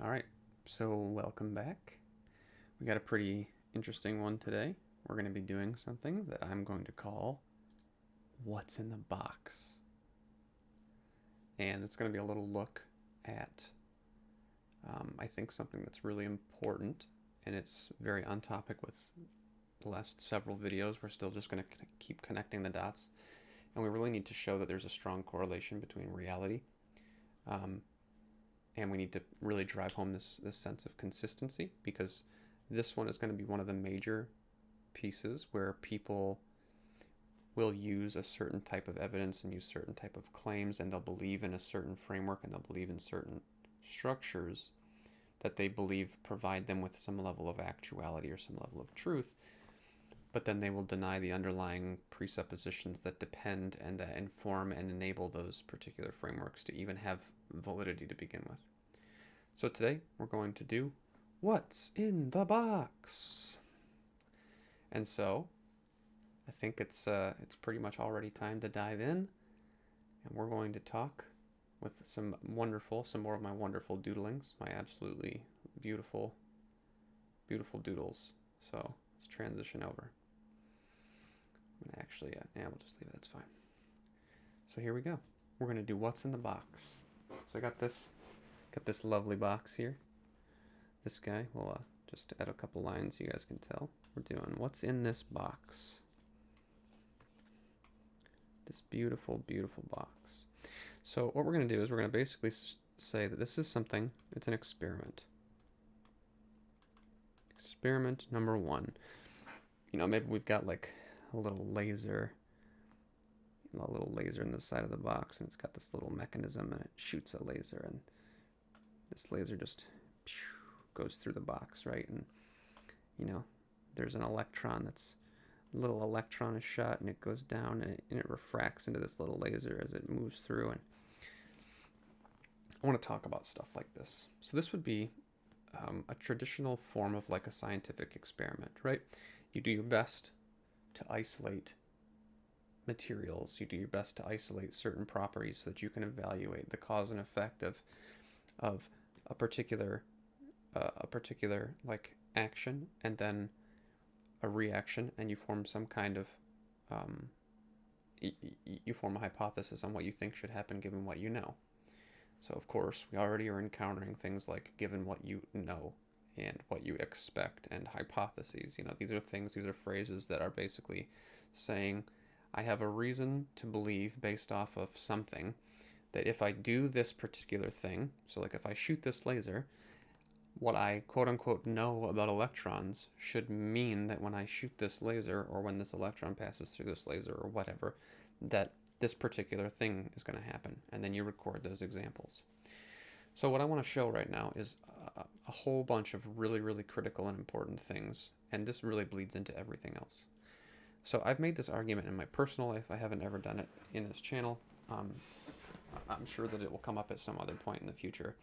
All right, so welcome back. We got a pretty interesting one today. We're going to be doing something that I'm going to call What's in the Box. And it's going to be a little look at, I think, something that's really important, and it's very on topic with the last several videos. We're still just going to keep connecting the dots, and we really need to show that there's a strong correlation between reality and we need to really drive home this sense of consistency, because this one is going to be one of the major pieces where people will use a certain type of evidence and use certain type of claims, and they'll believe in a certain framework and they'll believe in certain structures that they believe provide them with some level of actuality or some level of truth, but then they will deny the underlying presuppositions that depend and that inform and enable those particular frameworks to even have validity to begin with. So today we're going to do What's in the Box? And so I think it's pretty much already time to dive in, and we're going to talk with some more of my wonderful doodlings, my absolutely beautiful doodles. So let's transition over. I'm gonna actually, we'll just leave it. That's fine. So here we go. We're gonna do What's in the Box. So I got this lovely box here. This guy, we'll just add a couple lines so you guys can tell. We're doing What's in this box? This beautiful, beautiful box. So what we're going to do is we're going to basically say that this is something, it's an experiment. Experiment number one. Maybe we've got like a little laser in the side of the box, and it's got this little mechanism, and it shoots a laser, and this laser just goes through the box, right? And there's an electron little electron is shot, and it goes down, and it refracts into this little laser as it moves through. And I want to talk about stuff like this. So this would be a traditional form of like a scientific experiment, right? You do your best to isolate materials. You do your best to isolate certain properties so that you can evaluate the cause and effect of a particular like action, and then a reaction, and you form some kind of you form a hypothesis on what you think should happen given what you know. So of course we already are encountering things like given what you know and what you expect and hypotheses. These are phrases that are basically saying I have a reason to believe based off of something that if I do this particular thing, so like if I shoot this laser, what I quote unquote know about electrons should mean that when I shoot this laser, or when this electron passes through this laser or whatever, that this particular thing is going to happen. And then you record those examples. So what I want to show right now is a whole bunch of really, really critical and important things. And this really bleeds into everything else. So I've made this argument in my personal life. I haven't ever done it in this channel. I'm sure that it will come up at some other point in the future.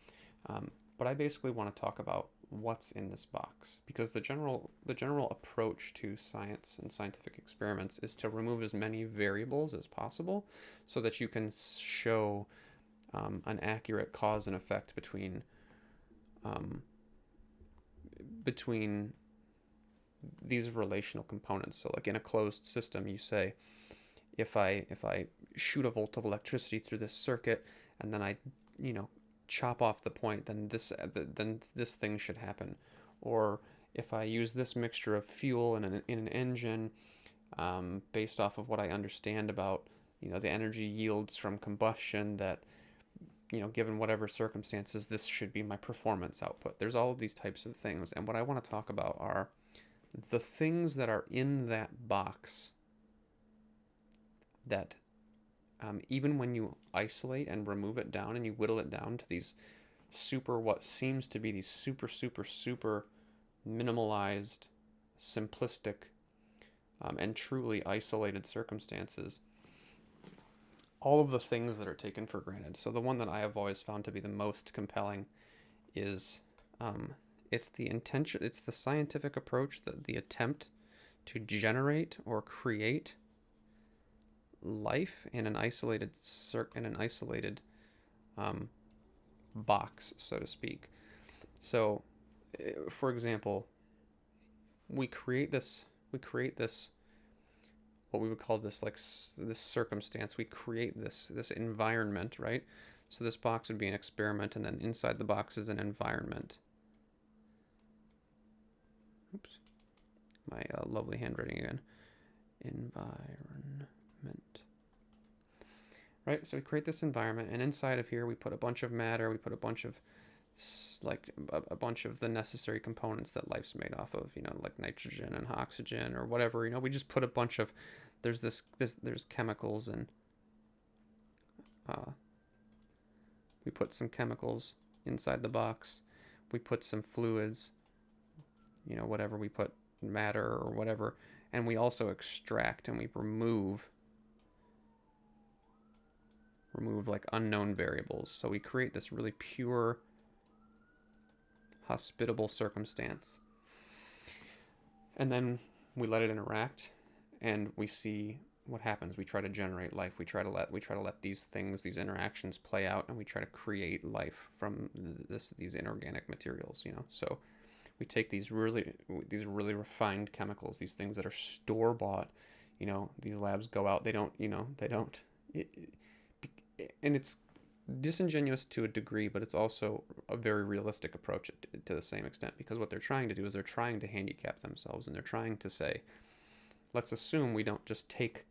But I basically want to talk about what's in this box, because the general approach to science and scientific experiments is to remove as many variables as possible so that you can show an accurate cause and effect between these relational components. So like in a closed system, you say, if I shoot a volt of electricity through this circuit, and then I chop off the point, then this thing should happen. Or if I use this mixture of fuel in an engine, based off of what I understand about the energy yields from combustion, that given whatever circumstances, this should be my performance output. There's all of these types of things, and what I want to talk about are the things that are in that box that even when you isolate and remove it down and you whittle it down to these what seems to be these super minimalized, simplistic, and truly isolated circumstances, all of the things that are taken for granted. So the one that I have always found to be the most compelling is it's the scientific approach, the attempt to generate or create life in an isolated box, so to speak. So, for example, we create this what we would call this like this circumstance. We create this environment, right? So this box would be an experiment, and then inside the box is an environment. Oops, my lovely handwriting again. Environment. Right, so we create this environment, and inside of here we put a bunch of matter, we put a bunch of a bunch of the necessary components that life's made off of, like nitrogen and oxygen or whatever. We just put a bunch of, there's there's chemicals, and we put some chemicals inside the box. We put some fluids, whatever, we put matter or whatever, and we also extract and we remove like unknown variables. So we create this really pure, hospitable circumstance, and then we let it interact, and we see what happens. We try to generate life. We try to let these interactions play out, and we try to create life from these inorganic materials. So we take these really refined chemicals, these things that are store bought. These labs go out. They don't. And it's disingenuous to a degree, but it's also a very realistic approach to the same extent, because what they're trying to do is they're trying to handicap themselves, and they're trying to say, let's assume we don't just take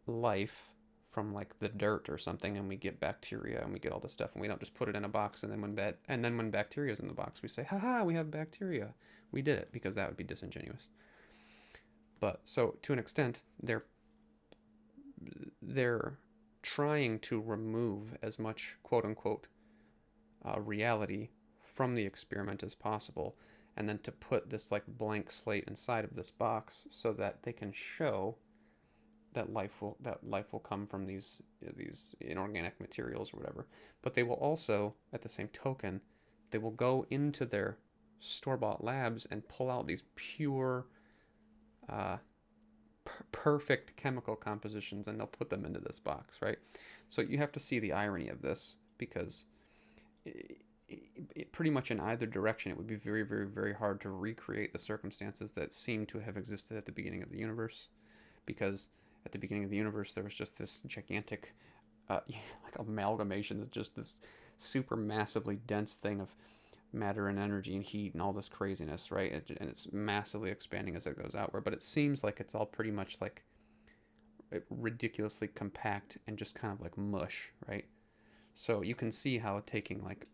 life from like the dirt or something and we get bacteria and we get all this stuff, and we don't just put it in a box, and then when bacteria is in the box we say, haha, we have bacteria, we did it, because that would be disingenuous. But so to an extent they're trying to remove as much quote-unquote reality from the experiment as possible, and then to put this like blank slate inside of this box so that they can show that life will come from these inorganic materials or whatever. But they will also, at the same token, they will go into their store-bought labs and pull out these pure perfect chemical compositions, and they'll put them into this box, right? So you have to see the irony of this, because it pretty much in either direction, it would be very, very, very hard to recreate the circumstances that seem to have existed at the beginning of the universe, because at the beginning of the universe there was just this gigantic like amalgamation, that's just this super massively dense thing of matter and energy and heat and all this craziness, right? And it's massively expanding as it goes outward, but it seems like it's all pretty much like ridiculously compact and just kind of like mush, right? So you can see how taking like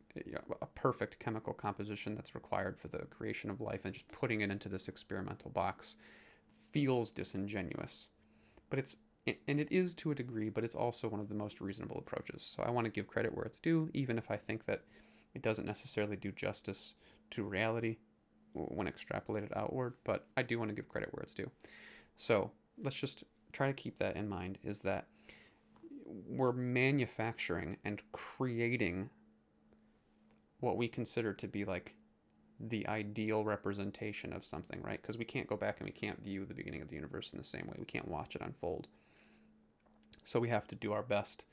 a perfect chemical composition that's required for the creation of life and just putting it into this experimental box feels disingenuous. But it is to a degree, but it's also one of the most reasonable approaches. So I want to give credit where it's due, even if I think that it doesn't necessarily do justice to reality when extrapolated outward, but I do want to give credit where it's due. So let's just try to keep that in mind, is that we're manufacturing and creating what we consider to be like the ideal representation of something, right? Because we can't go back and we can't view the beginning of the universe in the same way. We can't watch it unfold. So we have to do our best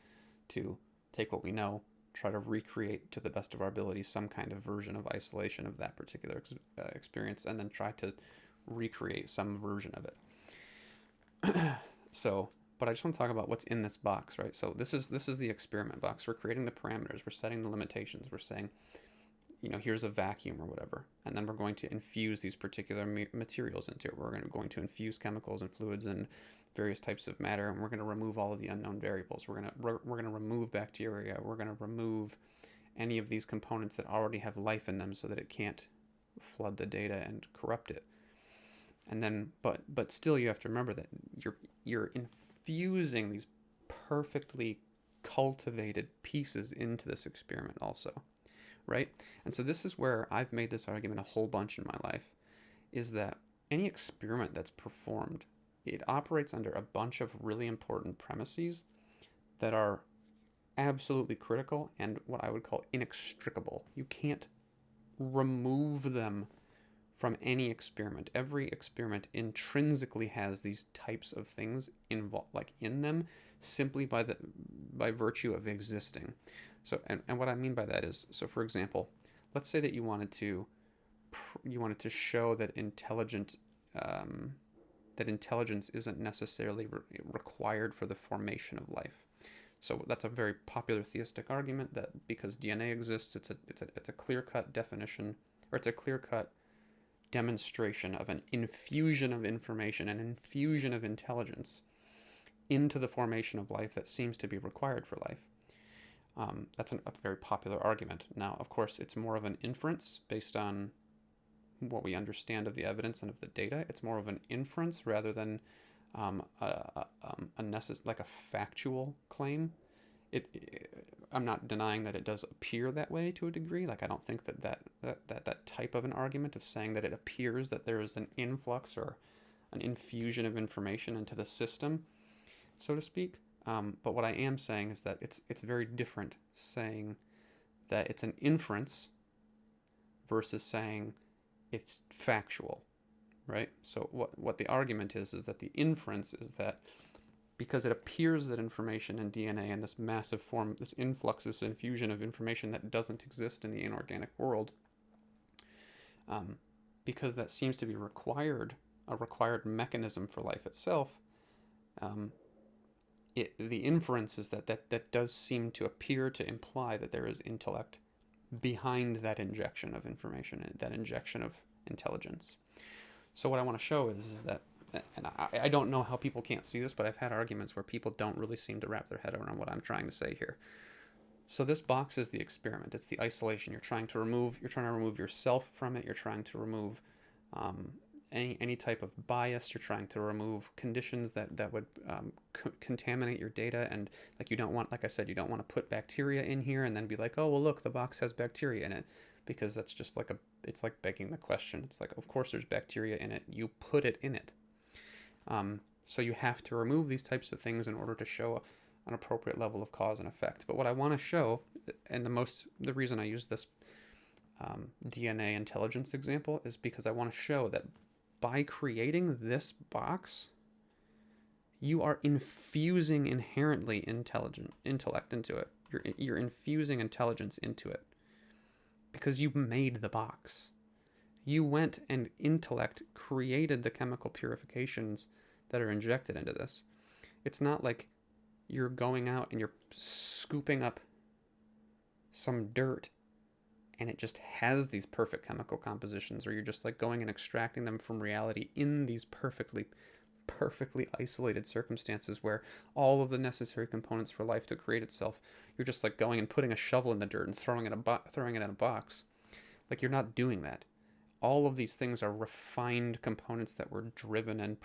to take what we know, try to recreate to the best of our abilities some kind of version of isolation of that particular experience, and then try to recreate some version of it. So, but I just want to talk about what's in this box, right? So this is the experiment box. We're creating the parameters. We're setting the limitations. We're saying, here's a vacuum or whatever, and then we're going to infuse these particular materials into it. We're going to infuse chemicals and fluids and various types of matter, and we're going to remove all of the unknown variables. We're going to remove bacteria. We're going to remove any of these components that already have life in them, so that it can't flood the data and corrupt it. And then, but still, you have to remember that you're infusing these perfectly cultivated pieces into this experiment also, right? And so this is where I've made this argument a whole bunch in my life, is that any experiment that's performed, it operates under a bunch of really important premises that are absolutely critical and what I would call inextricable. You can't remove them from any experiment. Every experiment intrinsically has these types of things in them, simply by virtue of existing. So, and what I mean by that is, so for example, let's say that you wanted to show that intelligence isn't necessarily required for the formation of life. So that's a very popular theistic argument that because DNA exists, it's a clear-cut definition, or it's a clear-cut demonstration of an infusion of information, an infusion of intelligence into the formation of life that seems to be required for life. That's a very popular argument. Now, of course, it's more of an inference based on what we understand of the evidence and of the data. It's more of an inference rather than like a factual claim. I'm not denying that it does appear that way to a degree. Like, I don't think that type of an argument of saying that it appears that there is an influx or an infusion of information into the system, so to speak. But what I am saying is that it's very different saying that it's an inference versus saying it's factual, right? So what the argument is that the inference is that because it appears that information in DNA in this massive form, this influx, this infusion of information that doesn't exist in the inorganic world, because that seems to be a required mechanism for life itself, the inference is that does seem to appear to imply that there is intellect behind that injection of information, that injection of intelligence. So what I want to show is that, and I don't know how people can't see this, but I've had arguments where people don't really seem to wrap their head around what I'm trying to say here. So this box is the experiment. It's the isolation. You're trying to remove yourself from it. You're trying to remove any type of bias. You're trying to remove conditions that would contaminate your data. And like I said, you don't want to put bacteria in here and then be like, oh, well, look, the box has bacteria in it, because that's just it's like begging the question. It's like, of course there's bacteria in it. You put it in it. So you have to remove these types of things in order to show an appropriate level of cause and effect. But what I want to show, and the reason I use this DNA intelligence example is because I want to show that by creating this box, you are infusing inherently intellect into it. You're infusing intelligence into it because you made the box. You went and intellect created the chemical purifications that are injected into this. It's not like you're going out and you're scooping up some dirt and it just has these perfect chemical compositions, or you're just like going and extracting them from reality in these perfectly isolated circumstances where all of the necessary components for life to create itself, you're just like going and putting a shovel in the dirt and throwing it in a box. Like, you're not doing that. All of these things are refined components that were driven and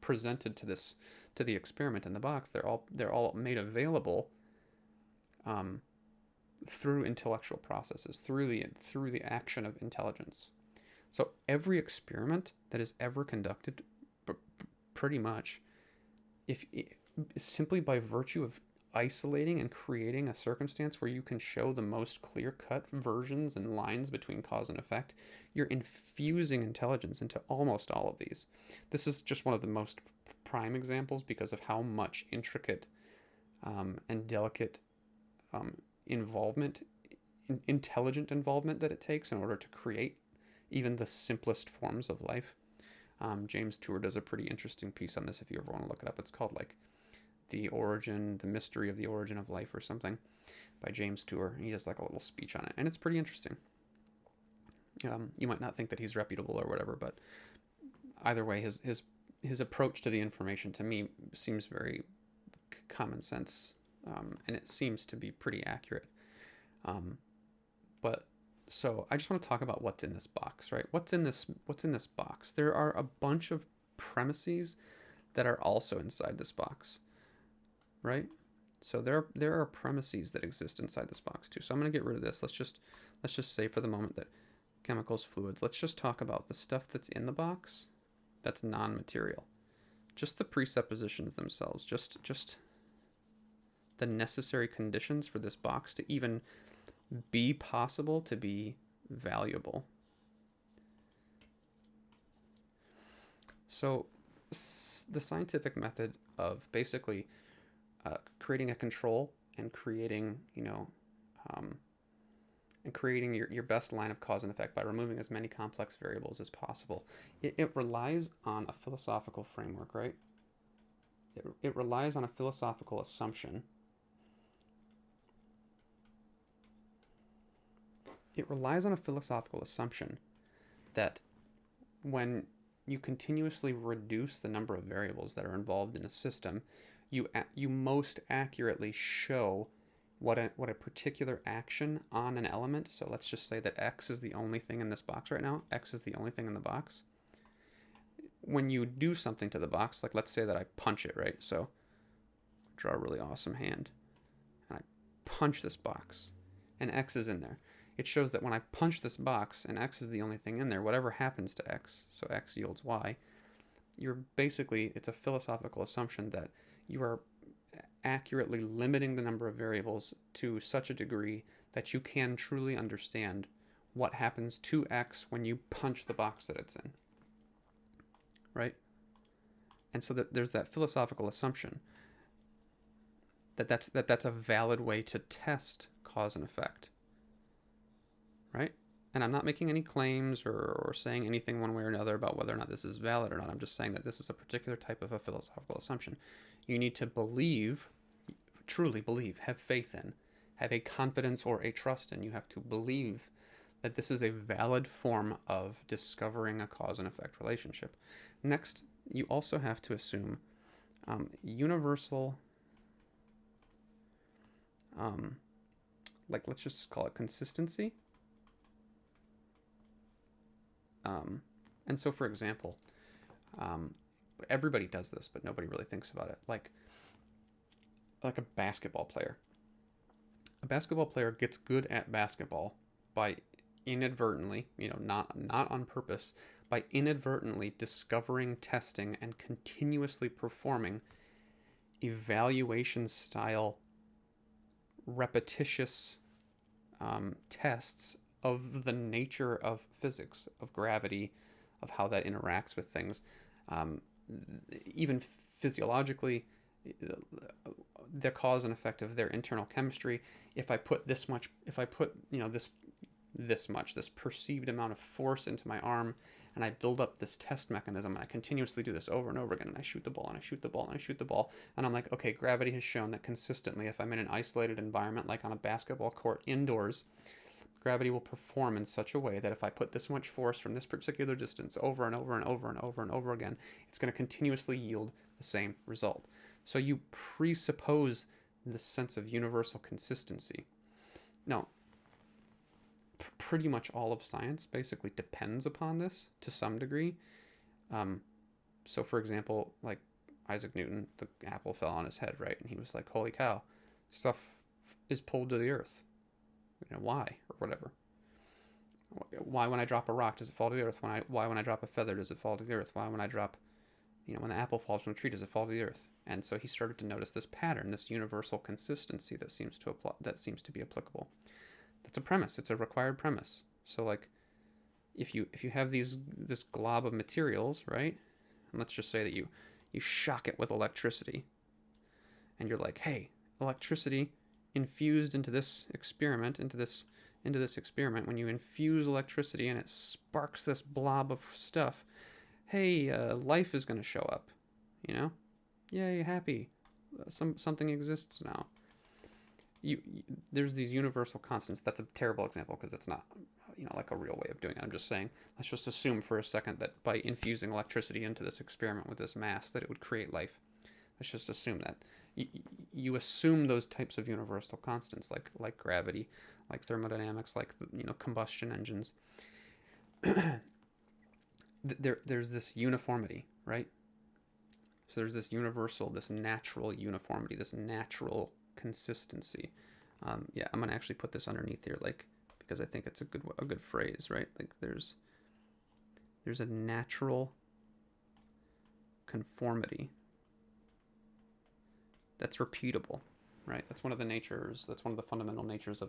presented to the experiment in the box. They're all made available through intellectual processes, through the action of intelligence. So every experiment that is ever conducted, pretty much, simply by virtue of isolating and creating a circumstance where you can show the most clear-cut versions and lines between cause and effect, you're infusing intelligence into almost all of these. This is just one of the most prime examples because of how much intricate and delicate intelligent involvement that it takes in order to create even the simplest forms of life. James Tour does a pretty interesting piece on this if you ever want to look it up. It's called like the mystery of the origin of life or something, by James Tour. He does like a little speech on it, and it's pretty interesting. You might not think that he's reputable or whatever, but either way, his approach to the information to me seems very common sense, and it seems to be pretty accurate. But so I just want to talk about what's in this box, right? What's in this box? There are a bunch of premises that are also inside this box, right? So there are premises that exist inside this box too. So I'm going to get rid of this. Let's just say for the moment that chemicals, fluids. Let's just talk about the stuff that's in the box that's non-material. Just the presuppositions themselves. Just the necessary conditions for this box to even be possible, to be valuable. So the scientific method of basically creating a control and creating, and creating your best line of cause and effect by removing as many complex variables as possible. It relies on a philosophical framework, right? It relies on a philosophical assumption. It relies on a philosophical assumption that when you continuously reduce the number of variables that are involved in a system, you most accurately show what a particular action on an element. So let's just say that X is the only thing in this box right now. X is the only thing in the box. When you do something to the box, like let's say that I punch it, right? So draw a really awesome hand, and I punch this box, and X is in there. It shows that when I punch this box and X is the only thing in there, whatever happens to X, so X yields Y, it's a philosophical assumption that you are accurately limiting the number of variables to such a degree that you can truly understand what happens to X when you punch the box that it's in, right? And so there's that philosophical assumption that's a valid way to test cause and effect, right? And I'm not making any claims or saying anything one way or another about whether or not this is valid or not. I'm just saying that this is a particular type of a philosophical assumption. You need to believe, truly believe, have faith in, have a confidence or a trust in. You have to believe that this is a valid form of discovering a cause and effect relationship. Next, you also have to assume universal, let's just call it consistency. And so, for example, everybody does this, but nobody really thinks about it. Like a basketball player. A basketball player gets good at basketball by inadvertently, not on purpose, by inadvertently discovering, testing, and continuously performing evaluation style repetitious tests of the nature of physics, of gravity, of how that interacts with things. Even physiologically, the cause and effect of their internal chemistry. If I put this perceived amount of force into my arm, and I build up this test mechanism, and I continuously do this over and over again, and I shoot the ball, and I shoot the ball, and I shoot the ball, and I'm like, okay, gravity has shown that consistently, if I'm in an isolated environment, like on a basketball court indoors, gravity will perform in such a way that if I put this much force from this particular distance over and over and over and over and over again, it's going to continuously yield the same result. So you presuppose this sense of universal consistency. Now, pretty much all of science basically depends upon this to some degree. So, for example, like Isaac Newton, the apple fell on his head, right? And he was like, holy cow, stuff is pulled to the earth. Why? Or whatever. Why when I drop a rock does it fall to the earth? Why when I drop a feather does it fall to the earth? Why when I drop, when the apple falls from a tree does it fall to the earth? And so he started to notice this pattern, this universal consistency that seems to be applicable. That's a premise. It's a required premise. So like, if you have this glob of materials, right? And let's just say that you shock it with electricity, and you're like, hey, electricity infused into this experiment, when you infuse electricity and it sparks this blob of stuff, hey, life is going to show up, yay, happy, something exists now. There's these universal constants. That's a terrible example because it's not, like a real way of doing it. I'm just saying, let's just assume for a second that by infusing electricity into this experiment with this mass that it would create life. Let's just assume that. You assume those types of universal constants, like gravity, like thermodynamics, like combustion engines. There's this uniformity, right? So there's this universal, this natural uniformity, this natural consistency. I'm gonna actually put this underneath here, because I think it's a good phrase, right? Like there's a natural conformity that's repeatable, right? That's one of the fundamental natures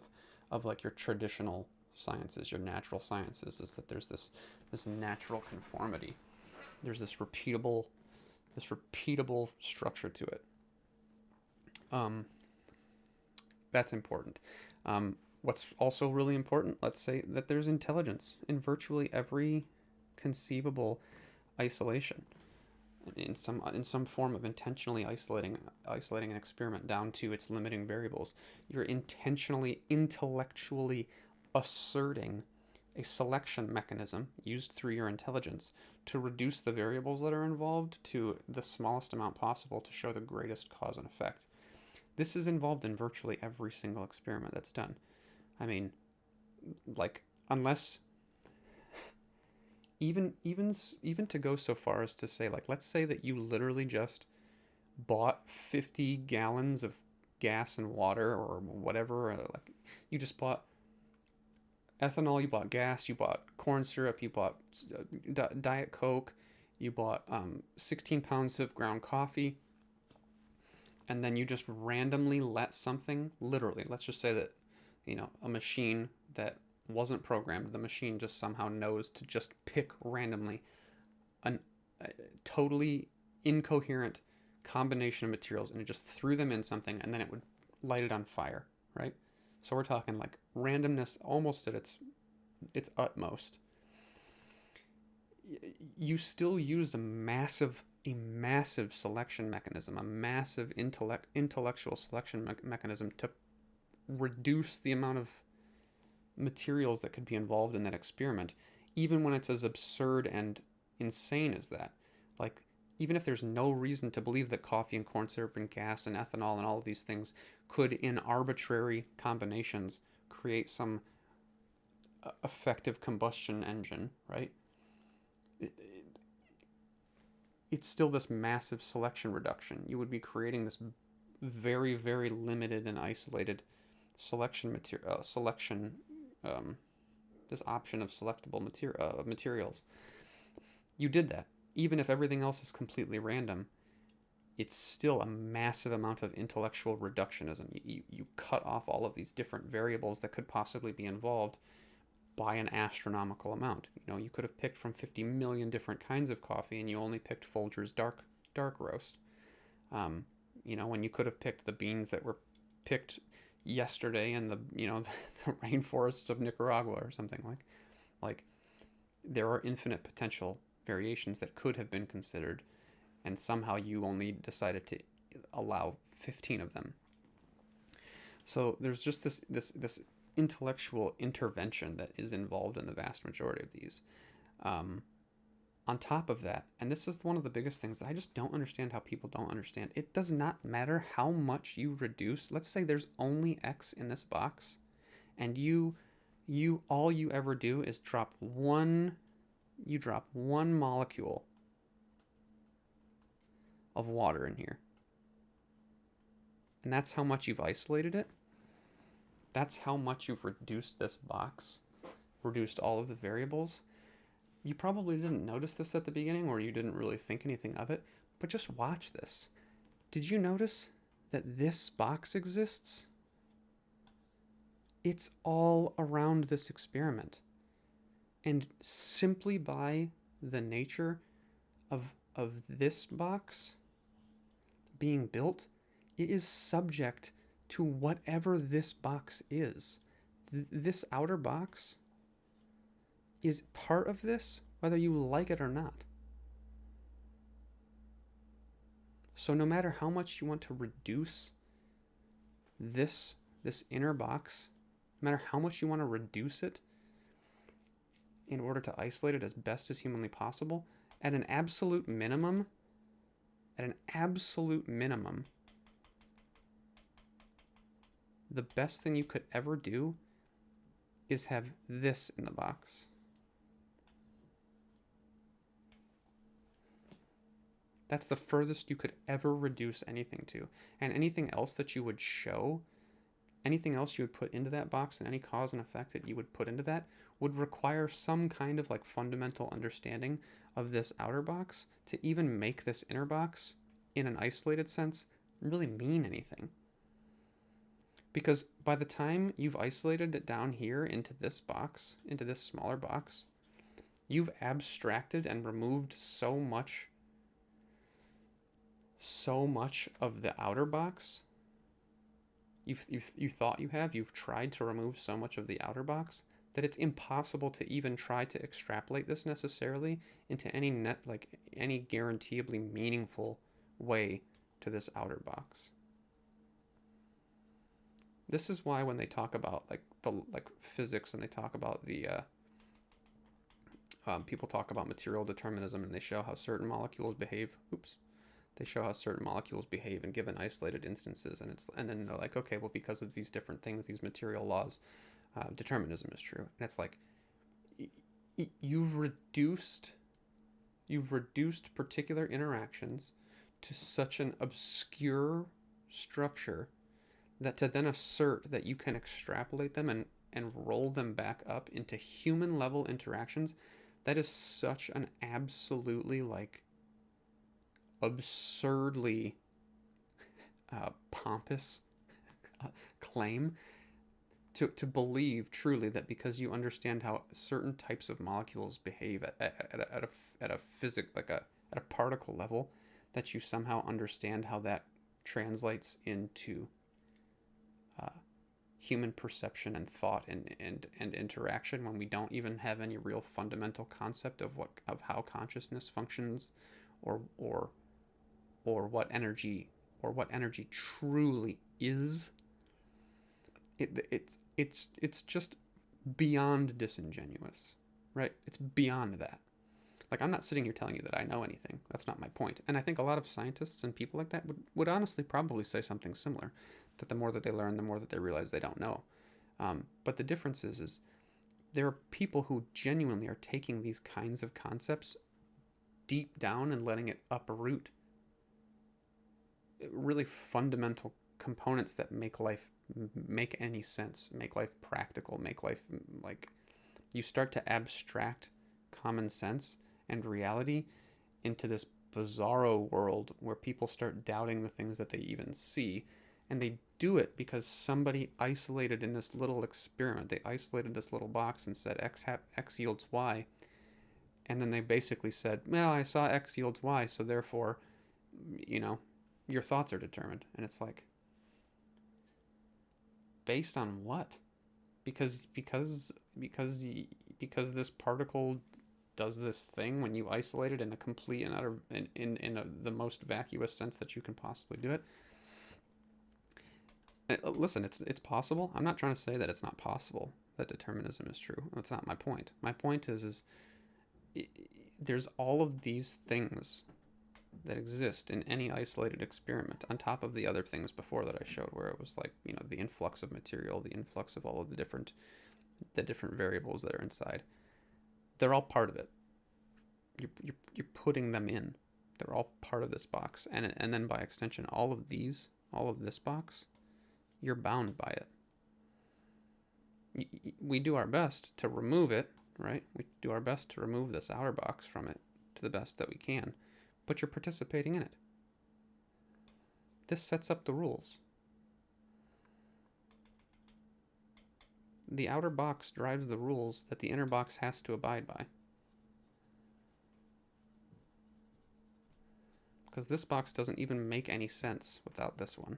of like your traditional sciences, your natural sciences, is that there's this natural conformity. There's this repeatable structure to it. Um, that's important. What's also really important, let's say that there's intelligence in virtually every conceivable isolation, in some form of intentionally isolating an experiment down to its limiting variables. You're intentionally intellectually asserting a selection mechanism used through your intelligence to reduce the variables that are involved to the smallest amount possible to show the greatest cause and effect. This is involved in virtually every single experiment that's done. I mean, like, unless even to go so far as to say, like, let's say that you literally just bought 50 gallons of gas and water or whatever, like you just bought ethanol, you bought gas, you bought corn syrup, you bought Diet Coke, you bought 16 pounds of ground coffee, and then you just randomly let something, literally, let's just say that, a machine that wasn't programmed, the machine just somehow knows to just pick randomly a totally incoherent combination of materials, and it just threw them in something, and then it would light it on fire, right? So we're talking like randomness almost at its utmost. You still used a massive selection mechanism, a massive intellectual selection mechanism to reduce the amount of materials that could be involved in that experiment, even when it's as absurd and insane as that. Like, even if there's no reason to believe that coffee and corn syrup and gas and ethanol and all of these things could, in arbitrary combinations, create some effective combustion engine, right? It's still this massive selection reduction. You would be creating this very, very limited and isolated selection this option of selectable materials. You did that. Even if everything else is completely random, it's still a massive amount of intellectual reductionism. You cut off all of these different variables that could possibly be involved by an astronomical amount. You could have picked from 50 million different kinds of coffee, and you only picked Folgers dark roast. When you could have picked the beans that were picked yesterday in the the rainforests of Nicaragua or something like there are infinite potential variations that could have been considered, and somehow you only decided to allow 15 of them. So there's just this intellectual intervention that is involved in the vast majority of these. On top of that, and this is one of the biggest things that I just don't understand how people don't understand, it does not matter how much you reduce. Let's say there's only X in this box, and you all you ever do is drop one molecule of water in here. And that's how much you've isolated it. That's how much you've reduced this box, reduced all of the variables. You probably didn't notice this at the beginning, or you didn't really think anything of it, but just watch this. Did you notice that this box exists? It's all around this experiment. And simply by the nature of this box being built, it is subject to whatever this box is. This outer box is part of this, whether you like it or not. So no matter how much you want to reduce this inner box, no matter how much you want to reduce it in order to isolate it as best as humanly possible, at an absolute minimum, the best thing you could ever do is have this in the box. That's the furthest you could ever reduce anything to. And anything else that you would show, anything else you would put into that box, and any cause and effect that you would put into that would require some kind of like fundamental understanding of this outer box to even make this inner box, in an isolated sense, really mean anything. Because by the time you've isolated it down here into this box, into this smaller box, you've abstracted and removed so much of the outer box You thought you have. You've tried to remove so much of the outer box that it's impossible to even try to extrapolate this necessarily into any guaranteeably meaningful way to this outer box. This is why when they talk about like physics and they talk about the people talk about material determinism and they show how certain molecules behave. They show how certain molecules behave in given isolated instances, and then they're like, okay, well, because of these different things, these material laws, determinism is true. And it's like you've reduced particular interactions to such an obscure structure that to then assert that you can extrapolate them and roll them back up into human level interactions, that is such an absolutely absurdly pompous claim to believe truly that because you understand how certain types of molecules behave at a physics at a particle level, that you somehow understand how that translates into human perception and thought and interaction, when we don't even have any real fundamental concept of how consciousness functions, or what energy truly is. It's just beyond disingenuous, right? It's beyond that. Like, I'm not sitting here telling you that I know anything. That's not my point. And I think a lot of scientists and people like that would honestly probably say something similar, that the more that they learn, the more that they realize they don't know. But the difference is there are people who genuinely are taking these kinds of concepts deep down and letting it uproot really fundamental components that make any sense, make life practical, make life you start to abstract common sense and reality into this bizarro world where people start doubting the things that they even see. And they do it because somebody isolated in this little experiment. They isolated this little box and said X yields Y. And then they basically said, well, I saw X yields Y, so therefore, your thoughts are determined. And it's like, based on what? Because this particle does this thing when you isolate it in a complete and utter the most vacuous sense that you can possibly do it. Listen, it's possible. I'm not trying to say that it's not possible that determinism is true. That's not my point. My point is there's all of these things that exist in any isolated experiment on top of the other things before that I showed, where it was the influx of material, the influx of all of the different variables that are inside. They're all part of it. You're putting them in. They're all part of this box, and then by extension, all of this box, you're bound by it. We do our best to remove it, right? We do our best to remove this outer box from it to the best that we can, but you're participating in it. This sets up the rules. The outer box drives the rules that the inner box has to abide by. Because this box doesn't even make any sense without this one.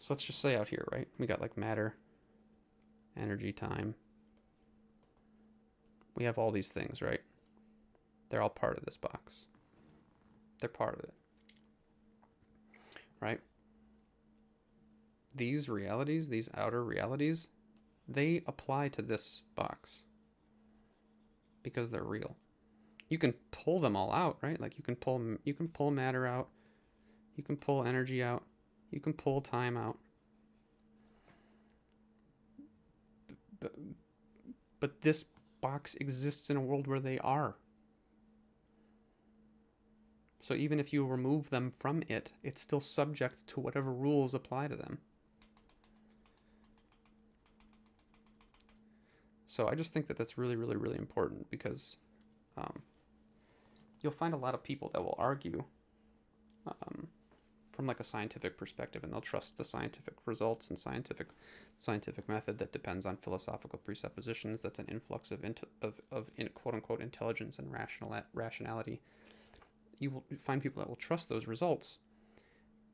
So let's just say out here, right? We got matter, energy, time. We have all these things, right? They're all part of this box. They're part of it. Right? These realities, these outer realities, they apply to this box because they're real. You can pull them all out, right? Like you can pull matter out, you can pull energy out, you can pull time out. But this box exists in a world where they are. So even if you remove them from it, it's still subject to whatever rules apply to them. So I just think that that's really, really, really important, because you'll find a lot of people that will argue from a scientific perspective, and they'll trust the scientific results and scientific method that depends on philosophical presuppositions. That's an influx of quote unquote intelligence and rationality. You will find people that will trust those results,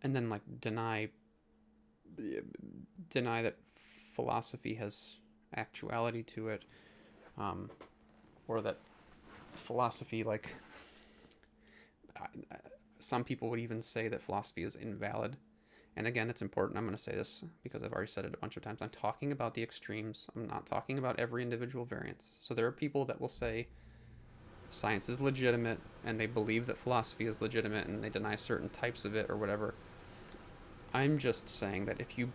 and then like deny that philosophy has actuality to it, or that philosophy, like, some people would even say that philosophy is invalid. And again, it's important. I'm going to say this because I've already said it a bunch of times. I'm talking about the extremes. I'm not talking about every individual variance. So there are people that will say science is legitimate and they believe that philosophy is legitimate and they deny certain types of it or whatever. I'm just saying that if you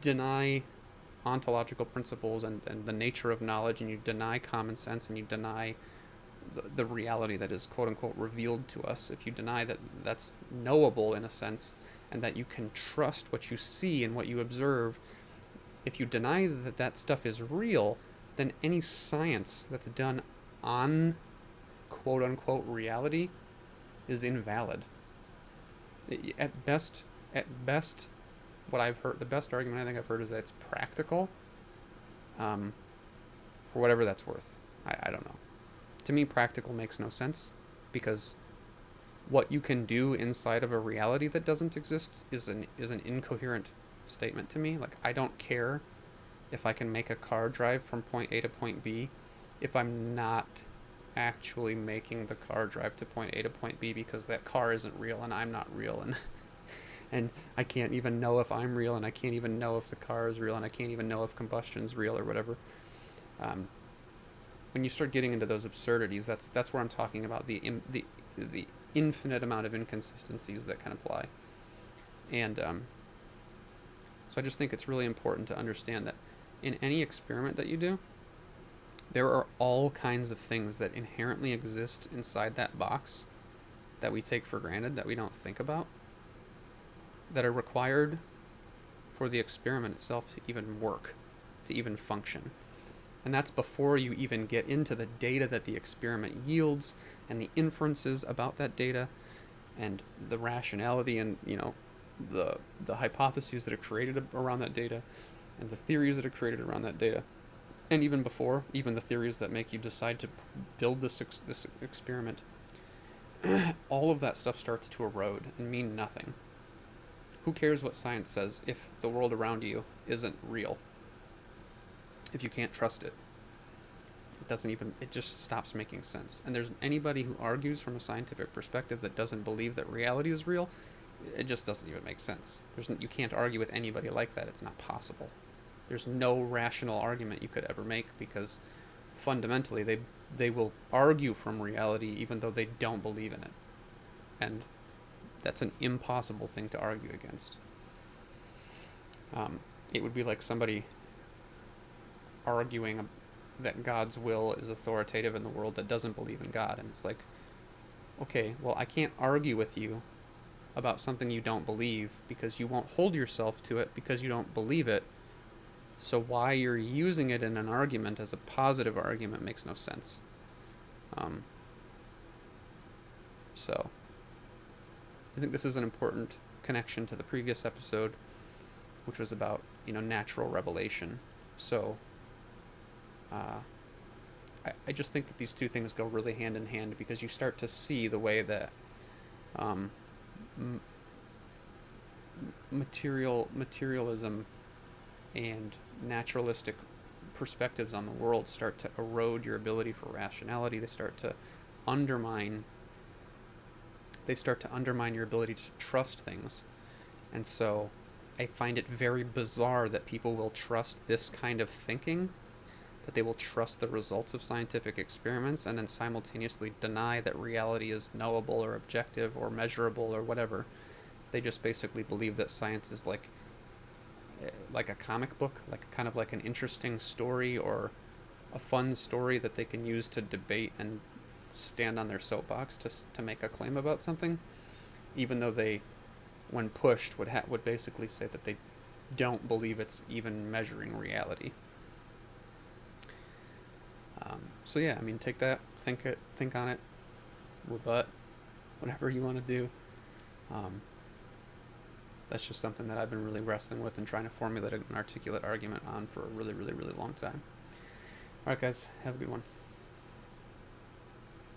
deny ontological principles and the nature of knowledge, and you deny common sense, and you deny the reality that is quote unquote revealed to us, if you deny that that's knowable in a sense, and that you can trust what you see and what you observe, if you deny that that stuff is real, then any science that's done on quote unquote reality is invalid. At best, what I've heard, the best argument I think I've heard is that it's practical, for whatever that's worth. I don't know. To me, practical makes no sense, because what you can do inside of a reality that doesn't exist is an incoherent statement to me. Like, I don't care if I can make a car drive from point A to point B if I'm not actually making the car drive to point A to point B, because that car isn't real and I'm not real, and I can't even know if I'm real, and I can't even know if the car is real, and I can't even know if combustion's real or whatever. When you start getting into those absurdities, that's where I'm talking about the infinite amount of inconsistencies that can apply. And so I just think it's really important to understand that in any experiment that you do, there are all kinds of things that inherently exist inside that box that we take for granted, that we don't think about, that are required for the experiment itself to even work, to even function. And that's before you even get into the data that the experiment yields, and the inferences about that data, and the rationality, and the hypotheses that are created around that data, and the theories that are created around that data, and even before, even the theories that make you decide to build this experiment. All of that stuff starts to erode and mean nothing. Who cares what science says if the world around you isn't real? If you can't trust it, it just stops making sense. And there's anybody who argues from a scientific perspective that doesn't believe that reality is real, it just doesn't even make sense. You can't argue with anybody like that. It's not possible. There's no rational argument you could ever make, because fundamentally they will argue from reality even though they don't believe in it. And that's an impossible thing to argue against. It would be like somebody arguing that God's will is authoritative in the world that doesn't believe in God. And it's like, okay, well, I can't argue with you about something you don't believe, because you won't hold yourself to it because you don't believe it. So why you're using it in an argument as a positive argument makes no sense. So I think this is an important connection to the previous episode, which was about, natural revelation. So I just think that these two things go really hand in hand, because you start to see the way that materialism and naturalistic perspectives on the world start to erode your ability for rationality. They start to undermine your ability to trust things. And so I find it very bizarre that people will trust this kind of thinking, that they will trust the results of scientific experiments, and then simultaneously deny that reality is knowable or objective or measurable or whatever. They just basically believe that science is like a comic book, kind of like an interesting story or a fun story that they can use to debate and stand on their soapbox to make a claim about something, even though they, when pushed, would basically say that they don't believe it's even measuring reality. So yeah, I mean, take that, think on it, rebut, whatever you want to do. That's just something that I've been really wrestling with and trying to formulate an articulate argument on for a really, really, really long time. All right, guys, have a good one.